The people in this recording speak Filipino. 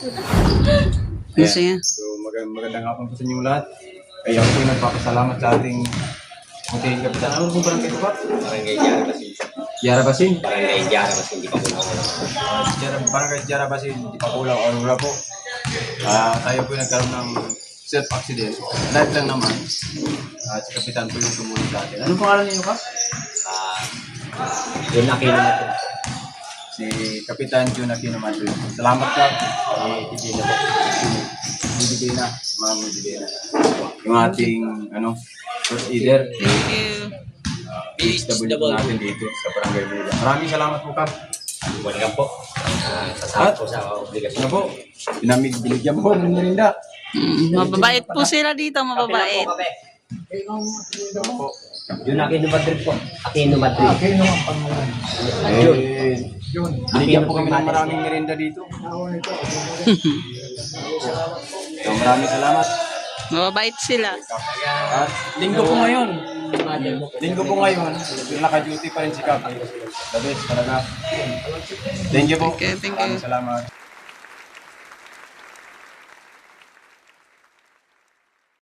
Ayan. So magandang hapon po sa inyong lahat. Ay ako po yung nagpapasalamat sa ating munting kapitan. Ano kung barangay ito ba? Barangay Diara Basin. Diara Basin. Barangay Diara Basin, di pa po ako. Barangay Diara Basin, di pa kulang o wala po. Tayo po yung nagkaroon ng self-accident. Live lang naman. Si kapitan po yung sumunod sa atin. Anong pangalan niyo ka? Yun na kayo naman po. Si Kapitan Jun Aquino Madrid. Salamat ka. Hindi na po. Midibina. Mga Midibina. Yung ating, first aider. Thank you. PHW po natin dito sa Barangay Mega. Maraming salamat po, Kap. Welcome po. Sasama po sa obligasyon. Ano po? Binigyan mo ng merinda. Mababait po sila dito, mababait. Ano po? Yun na Aquino Madrid po. Aquino Madrid. Binigyan po kami ng maraming merinda dito. So, maraming salamat. Mababait sila. At linggo po ngayon. Naka-duty pa rin si Kap. The best talaga. Thank you po. Thank you. Maraming salamat.